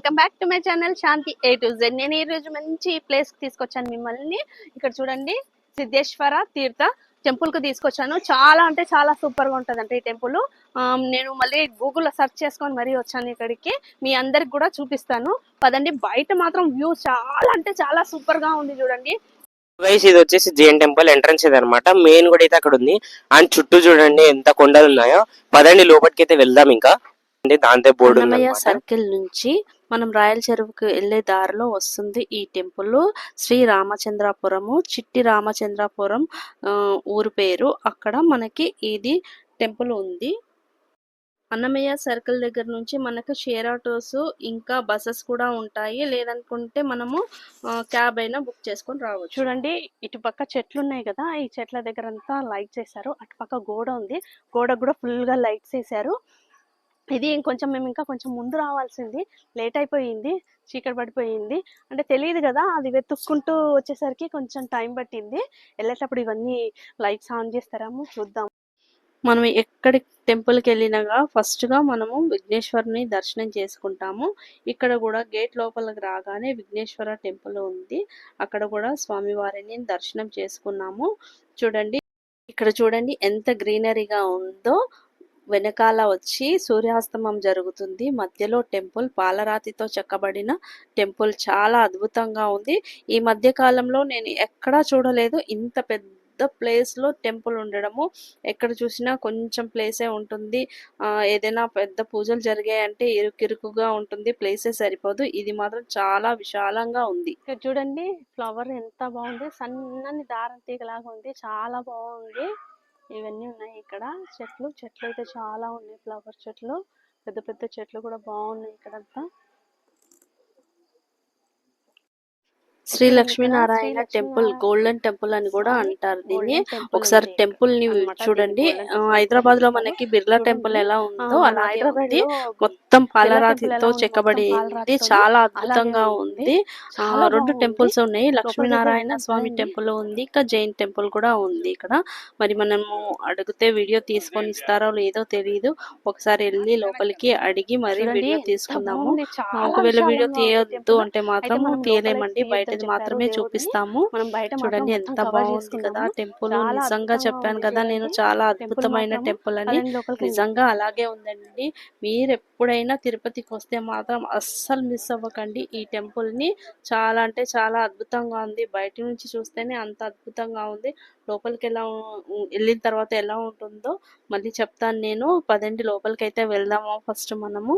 Welcome back to my channel Shanti A to Z. నేను ఈ రోజు మంచి ప్లేస్ కి తీసుకొచ్చాను మిమ్మల్ని. ఇక్కడ చూడండి, సిద్ధేశ్వర తీర్థ టెంపుల్ కు తీసుకొచ్చాను. చాలా అంటే చాలా సూపర్ గా ఉంటదంట ఈ టెంపుల్. నేను మళ్ళీ గూగుల్లో సెర్చ్ చేసుకొని మరీ వచ్చాను ఇక్కడికి. మీ అందరికి కూడా చూపిస్తాను పదండి. బయట మాత్రం వ్యూ చాలా అంటే చాలా సూపర్ గా ఉంది చూడండి. గైస్ ఇది వచ్చేసి జైన్ టెంపుల్ ఎంట్రన్స్ ఇది అనమాట. మెయిన్ కూడా అయితే అక్కడ ఉంది. అండ్ చుట్టూ చూడండి ఎంత కొండలు ఉన్నాయో. పదండి లోపలికి అయితే వెళ్దాం. ఇంకా దాంతో బోర్డు అన్నమయ్య సర్కిల్ నుంచి మనం రాయల్ చెరువుకు వెళ్లే దారిలో వస్తుంది ఈ టెంపుల్. శ్రీ రామచంద్రాపురము, చిట్టి రామచంద్రాపురం ఊరు పేరు. అక్కడ మనకి ఇది టెంపుల్ ఉంది. అన్నమయ్య సర్కిల్ దగ్గర నుంచి మనకు షేర్ ఆటోస్ ఇంకా బస్సెస్ కూడా ఉంటాయి. లేదనుకుంటే మనము క్యాబ్ అయినా బుక్ చేసుకొని రావచ్చు. చూడండి, ఇటుపక్క చెట్లు ఉన్నాయి కదా, ఈ చెట్ల దగ్గర అంతా లైట్ చేశారు. అటుపక్క గోడ ఉంది, గోడ కూడా ఫుల్ గా లైట్స్ వేసారు. ఇది ఇంకొంచెం మేము ఇంకా కొంచెం ముందు రావాల్సింది, లేట్ అయిపోయింది, చీకటి పడిపోయింది. అంటే తెలియదు కదా, అది వెతుక్కుంటూ వచ్చేసరికి కొంచెం టైం పట్టింది. వెళ్ళేటప్పుడు ఇవన్నీ లైట్స్ ఆన్ చేస్తారేమో చూద్దాం. మనం ఎక్కడి టెంపుల్కి వెళ్ళినగా ఫస్ట్గా మనము విఘ్నేశ్వరుని దర్శనం చేసుకుంటాము. ఇక్కడ కూడా గేట్ లోపలికి రాగానే విఘ్నేశ్వర టెంపుల్ ఉంది. అక్కడ కూడా స్వామివారిని దర్శనం చేసుకున్నాము. చూడండి, ఇక్కడ చూడండి ఎంత గ్రీనరీగా ఉందో. వెనకాల వచ్చి సూర్యాస్తమం జరుగుతుంది. మధ్యలో టెంపుల్ పాలరాతితో చెక్కబడిన టెంపుల్ చాలా అద్భుతంగా ఉంది. ఈ మధ్య కాలంలో నేను ఎక్కడా చూడలేదు ఇంత పెద్ద ప్లేస్ లో టెంపుల్ ఉండడము. ఎక్కడ చూసినా కొంచెం ప్లేసే ఉంటుంది. ఏదైనా పెద్ద పూజలు జరిగాయంటే ఇరుకిరుకుగా ఉంటుంది, ప్లేసే సరిపోదు. ఇది మాత్రం చాలా విశాలంగా ఉంది. ఇక్కడ చూడండి, ఫ్లవర్ ఎంత బాగుంది, సన్నని దారం తీగలాగా ఉంది, చాలా బాగుంది. ఇవన్నీ ఉన్నాయి ఇక్కడ. చెట్లు అయితే చాలా ఉన్నాయి, ఫ్లవర్ చెట్లు, పెద్ద పెద్ద చెట్లు కూడా బాగున్నాయి ఇక్కడంతా. Shri Lakshminarayana temple, golden temple అని కూడా అంటారు దీన్ని. ఒకసారి టెంపుల్ ని చూడండి. హైదరాబాద్ లో మనకి బిర్లా టెంపుల్ ఎలా ఉందో అలాగే ఉంది. మొత్తం పాలరాతితో చెక్కబడి ఉంది, చాలా అద్భుతంగా ఉంది. 2 టెంపుల్స్ ఉన్నాయి, లక్ష్మీనారాయణ స్వామి టెంపుల్ ఉంది, ఇంకా జైన్ టెంపుల్ కూడా ఉంది ఇక్కడ. మరి మనము అడిగితే వీడియో తీసుకొని ఇస్తారో లేదో తెలియదు. ఒకసారి వెళ్ళి లోపలికి అడిగి మరి వీడియో తీసుకుందాము. ఒకవేళ వీడియో తీయొద్దు అంటే మాత్రం తీయలేమండి, బయట మాత్రమే చూపిస్తాము. చూడండి ఎంత బాగుంది కదా టెంపుల్. నిజంగా చెప్పాను కదా నేను, చాలా అద్భుతమైన టెంపుల్ అని. నిజంగా అలాగే ఉందండి. మీరు ఎప్పుడైనా తిరుపతికి వస్తే మాత్రం అస్సలు మిస్ అవ్వకండి ఈ టెంపుల్ ని. చాలా అంటే చాలా అద్భుతంగా ఉంది. బయట నుంచి చూస్తేనే అంత అద్భుతంగా ఉంది. లోపలికి వెళ్ళిన తర్వాత ఎలా ఉంటుందో మళ్ళీ చెప్తాను నేను. పదండి లోపలికి అయితే వెళ్దాము ఫస్ట్ మనము.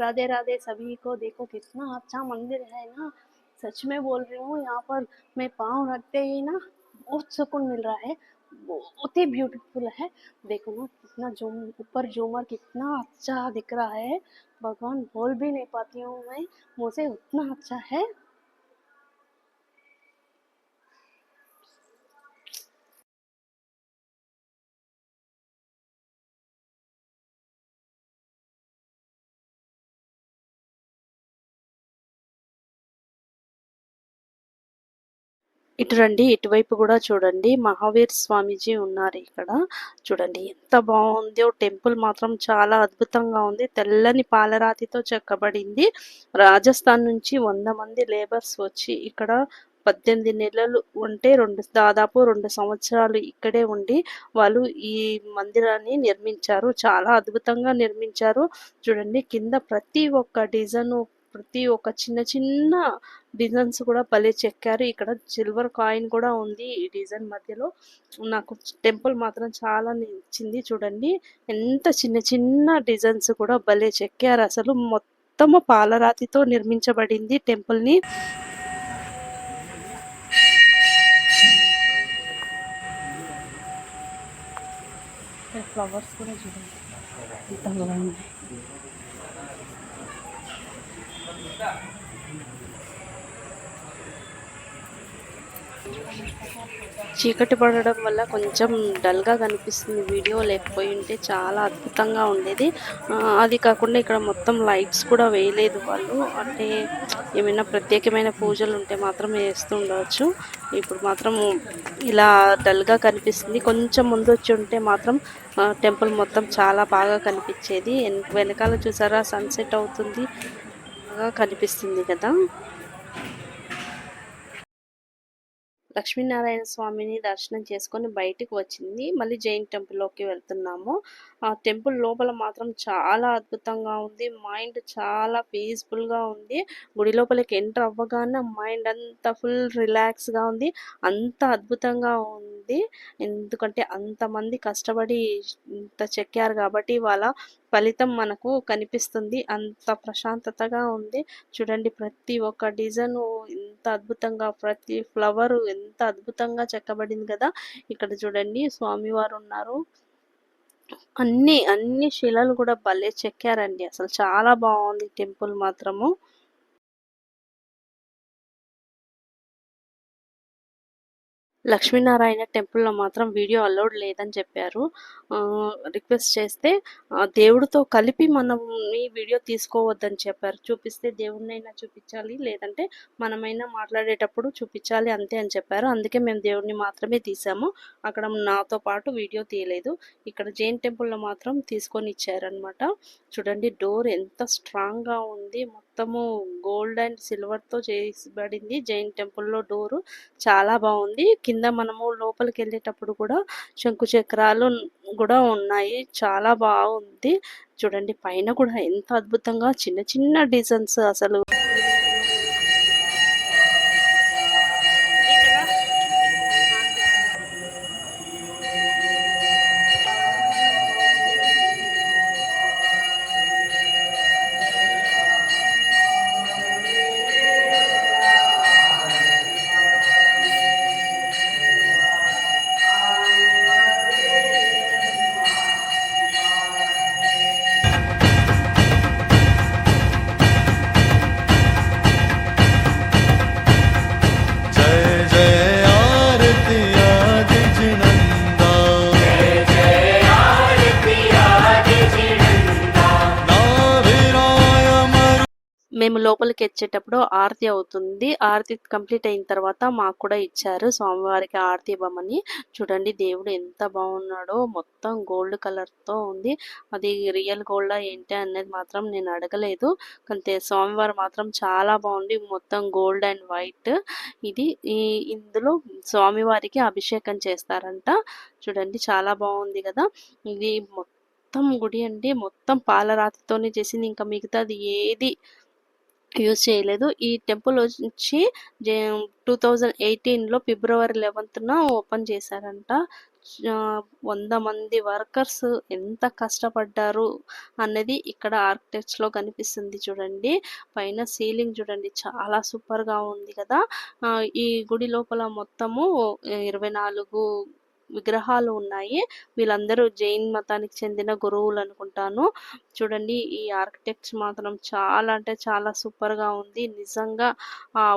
राधे राधे सभी को। देखो कितना अच्छा मंदिर है ना, सच में बोल रही हूँ। यहाँ पर मैं पाँव रखते ही ना बहुत सुकून मिल रहा है, बहुत ही ब्यूटीफुल है। देखो ना कितना ऊपर झूमर कितना अच्छा दिख रहा है, भगवान बोल भी नहीं पाती हूँ मैं, मुझे उतना अच्छा है। ఇటు రండి, ఇటువైపు కూడా చూడండి, మహావీర్ స్వామీజీ ఉన్నారు ఇక్కడ. చూడండి ఎంత బాగుందో టెంపుల్, మాత్రం చాలా అద్భుతంగా ఉంది. తెల్లని పాలరాతితో చెక్కబడింది. రాజస్థాన్ నుంచి 100 మంది లేబర్స్ వచ్చి ఇక్కడ 18 నెలలు ఉంటే దాదాపు 2 సంవత్సరాలు ఇక్కడే ఉండి వాళ్ళు ఈ మందిరాన్ని నిర్మించారు. చాలా అద్భుతంగా నిర్మించారు. చూడండి కింద ప్రతి ఒక్క డిజైన్, ప్రతి ఒక్క చిన్న చిన్న డిజైన్స్ కూడా భలే చెక్కారు. ఇక్కడ సిల్వర్ కాయిన్ కూడా ఉంది ఈ డిజైన్ మధ్యలో. నాకు టెంపుల్ మాత్రం చాలా నచ్చింది. చూడండి ఎంత చిన్న చిన్న డిజైన్స్ కూడా భలే చెక్కారు. అసలు మొత్తము పాలరాతితో నిర్మించబడింది టెంపుల్ ని. ఫ్లవర్స్ కూడా చూడండి ఎంత బాగుంది. చీకటి పడడం వల్ల కొంచెం డల్గా కనిపిస్తుంది వీడియో, లేకపోయి ఉంటే చాలా అద్భుతంగా ఉండేది. అది కాకుండా ఇక్కడ మొత్తం లైట్స్ కూడా వేయలేదు వాళ్ళు, అంటే ఏమైనా ప్రత్యేకమైన పూజలు ఉంటే మాత్రం వేస్తూ ఉండవచ్చు. ఇప్పుడు మాత్రం ఇలా డల్గా కనిపిస్తుంది. కొంచెం ముందు వచ్చి ఉంటే మాత్రం టెంపుల్ మొత్తం చాలా బాగా కనిపించేది. వెనకాల చూసారా సన్సెట్ అవుతుంది, బాగా కనిపిస్తుంది కదా. లక్ష్మీనారాయణ స్వామిని దర్శనం చేసుకొని బయటికి వచ్చింది. మళ్ళీ జైన్ టెంపుల్‌లోకి వెళ్తున్నాము. ఆ టెంపుల్ లోపల మాత్రం చాలా అద్భుతంగా ఉంది. మైండ్ చాలా పీస్‌ఫుల్‌గా ఉంది. గుడి లోపలికి ఎంటర్ అవ్వగానే మైండ్ అంతా ఫుల్ రిలాక్స్‌గా ఉంది. అంత అద్భుతంగా ఉంది. ఎందుకంటే అంతమంది కష్టపడి ఇంత చెక్కారు కాబట్టి వాళ్ళ ఫలితం మనకు కనిపిస్తుంది. అంత ప్రశాంతతగా ఉంది. చూడండి ప్రతి ఒక్క డిజైను ఎంత అద్భుతంగా, ప్రతి ఫ్లవరు ఎంత అద్భుతంగా చెక్కబడింది కదా. ఇక్కడ చూడండి స్వామివారు ఉన్నారు. అన్ని శిలలు కూడా భలే చెక్కారండి. అసలు చాలా బాగుంది టెంపుల్ మాత్రము. లక్ష్మీనారాయణ టెంపుల్‌లో మాత్రం వీడియో అలౌడ్ లేదని చెప్పారు. రిక్వెస్ట్ చేస్తే దేవుడితో కలిపి మనం ఈ వీడియో తీసుకోవద్దని చెప్పారు. చూపిస్తే దేవుడినైనా చూపించాలి, లేదంటే మనమైనా మాట్లాడేటప్పుడు చూపించాలి అంతే అని చెప్పారు. అందుకే మేము దేవుడిని మాత్రమే తీసాము. అక్కడ నాతో పాటు వీడియో తీయలేదు. ఇక్కడ జైన్ టెంపుల్‌లో మాత్రం తీసుకొని ఇచ్చారనమాట. చూడండి డోర్ ఎంత స్ట్రాంగ్‌గా ఉంది. మొత్తము గోల్డ్ అండ్ సిల్వర్‌తో చేయబడింది. జైన్ టెంపుల్‌లో డోరు చాలా బాగుంది. కింద మనము లోపలికెళ్ళేటప్పుడు కూడా శంకు చక్రాలు కూడా ఉన్నాయి. చాలా బాగుంది. చూడండి పైన కూడా ఎంత అద్భుతంగా చిన్న చిన్న డిజైన్స్ అసలు. जय जय आरती आदिज नंदा नाविराय मरु మేము లోపలికి వచ్చేటప్పుడు ఆరతి అవుతుంది. ఆరతి కంప్లీట్ అయిన తర్వాత మాకు కూడా ఇచ్చారు స్వామివారికి ఆరతి ఇవ్వమని. చూడండి దేవుడు ఎంత బాగున్నాడో, మొత్తం గోల్డ్ కలర్‌తో ఉంది. అది రియల్ గోల్డా ఏంటి అనేది మాత్రం నేను అడగలేదు. అంతే స్వామివారు మాత్రం చాలా బాగుంది. మొత్తం గోల్డ్ అండ్ వైట్. ఇది ఇందులో స్వామివారికి అభిషేకం చేస్తారంట. చూడండి చాలా బాగుంది కదా. ఇది మొత్తం గుడి అండి. మొత్తం పాలరాతితోనే చేసింది. ఇంకా మిగతాది ఏది యూజ్ చేయలేదు. ఈ టెంపుల్ వచ్చి 2018లో ఫిబ్రవరి 11న ఓపెన్ చేశారంట. 100 మంది వర్కర్స్ ఎంత కష్టపడ్డారు అన్నది ఇక్కడ ఆర్కిటెక్ట్స్‌లో కనిపిస్తుంది చూడండి. పైన సీలింగ్ చూడండి చాలా సూపర్‌గా ఉంది కదా. ఈ గుడి లోపల మొత్తము 24 విగ్రహాలు ఉన్నాయి. వీళ్ళందరూ జైన్ మతానికి చెందిన గురువులు అనుకుంటాను. చూడండి ఈ ఆర్కిటెక్ట్స్ మాత్రం చాలా అంటే చాలా సూపర్‌గా ఉంది. నిజంగా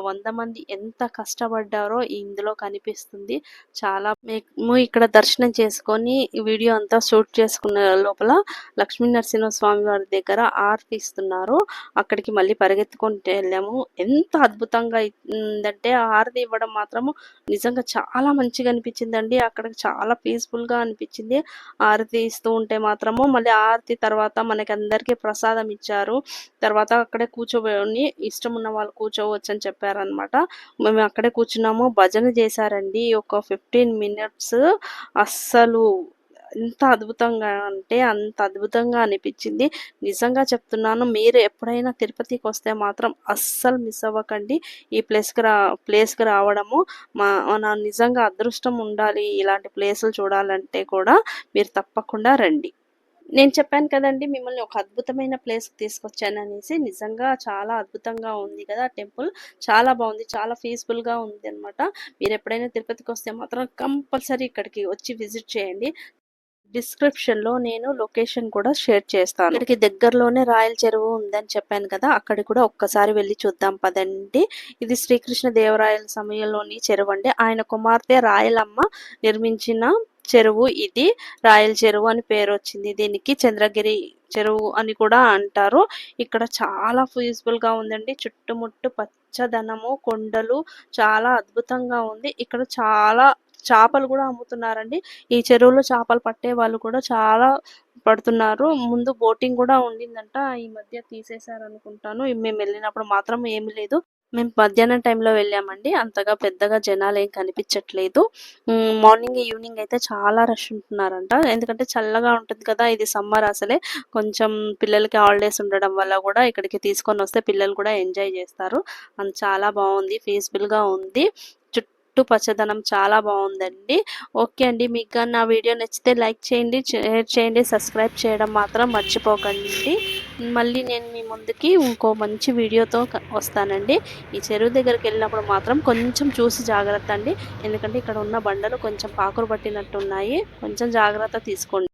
100 మంది ఎంత కష్టపడ్డారో ఇందులో కనిపిస్తుంది. చాలా మేము ఇక్కడ దర్శనం చేసుకొని ఈ వీడియో అంతా షూట్ చేసుకున్న లోపల లక్ష్మీ నరసింహస్వామి వారి దగ్గర హారతి ఇస్తున్నారు. అక్కడికి మళ్ళీ పరిగెత్తుకుంటూ వెళ్ళాము. ఎంత అద్భుతంగా ఉందంటే ఆ హారతి ఇవ్వడం మాత్రము నిజంగా చాలా మంచిగా అనిపించిందండి. అక్కడ చాలా పీస్‌ఫుల్‌గా అనిపించింది. హారతి ఇస్తూ ఉంటే మాత్రము. మళ్ళీ హారతి తర్వాత మనకి అందరికీ ప్రసాదం ఇచ్చారు. తర్వాత అక్కడే కూర్చోని ఇష్టం ఉన్న వాళ్ళు కూర్చోవచ్చు అని చెప్పారనమాట. మేము అక్కడే కూర్చున్నాము. భజన చేశారండి ఒక 15 మినిట్స్. అస్సలు ఎంత అద్భుతంగా అంటే అంత అద్భుతంగా అనిపించింది. నిజంగా చెప్తున్నాను, మీరు ఎప్పుడైనా తిరుపతికి వస్తే మాత్రం అస్సలు మిస్ అవ్వకండి. ఈ ప్లేస్‌కి రావడము మన నిజంగా అదృష్టం ఉండాలి. ఇలాంటి ప్లేసులు చూడాలంటే కూడా మీరు తప్పకుండా రండి. నేను చెప్పాను కదండీ మిమ్మల్ని ఒక అద్భుతమైన ప్లేస్‌కి తీసుకొచ్చాననేసి. నిజంగా చాలా అద్భుతంగా ఉంది కదా టెంపుల్. చాలా బాగుంది. చాలా పీస్‌ఫుల్‌గా ఉందన్నమాట. మీరెప్పుడైనా తిరుపతికొస్తే మాత్రం కంపల్సరీ ఇక్కడికి వచ్చి విజిట్ చేయండి. డిస్క్రిప్షన్ లో నేను లొకేషన్ కూడా షేర్ చేస్తాను. ఇక్కడికి దగ్గరలోనే రాయల చెరువు ఉందని చెప్పాను కదా, అక్కడికి కూడా ఒక్కసారి వెళ్ళి చూద్దాం పదండి. ఇది శ్రీకృష్ణ దేవరాయల సమయంలోని చెరువు అండి. ఆయన కుమార్తె రాయలమ్మ నిర్మించిన చెరువు ఇది. రాయల చెరువు అని పేరు వచ్చింది దీనికి. చంద్రగిరి చెరువు అని కూడా అంటారు. ఇక్కడ చాలా పీస్ఫుల్ గా ఉందండి. చుట్టుముట్టు పచ్చదనము, కొండలు, చాలా అద్భుతంగా ఉంది. ఇక్కడ చాలా చేపలు కూడా అమ్ముతున్నారండి. ఈ చెరువులో చేపలు పట్టే వాళ్ళు కూడా చాలా పడుతున్నారు. ముందు బోటింగ్ కూడా ఉండిందంట, ఈ మధ్య తీసేశారు అనుకుంటాను. మేము వెళ్ళినప్పుడు మాత్రం ఏమీ లేదు. మేము మధ్యాహ్నం టైంలో వెళ్ళామండి. అంతగా పెద్దగా జనాలు ఏం కనిపించట్లేదు. మార్నింగ్ ఈవినింగ్ అయితే చాలా రష్ ఉంటున్నారంట. ఎందుకంటే చల్లగా ఉంటుంది కదా, ఇది సమ్మర్ అసలే. కొంచెం పిల్లలకి హాలిడేస్ ఉండడం వల్ల కూడా ఇక్కడికి తీసుకొని వస్తే పిల్లలు కూడా ఎంజాయ్ చేస్తారు. చాలా బాగుంది, పీస్ఫుల్ గా ఉంది. చుట్టూ పచ్చదనం చాలా బాగుందండి. ఓకే అండి, మీకు కానీ నా వీడియో నచ్చితే లైక్ చేయండి, షేర్ చేయండి, సబ్స్క్రైబ్ చేయడం మాత్రం మర్చిపోకండి. మళ్ళీ నేను మీ ముందుకి ఇంకో మంచి వీడియోతో వస్తానండి. ఈ చెరువు దగ్గరికి వెళ్ళినప్పుడు మాత్రం కొంచెం చూసి జాగ్రత్త అండి. ఎందుకంటే ఇక్కడ ఉన్న బండలు కొంచెం పాకురు పట్టినట్టు ఉన్నాయి. కొంచెం జాగ్రత్త తీసుకోండి.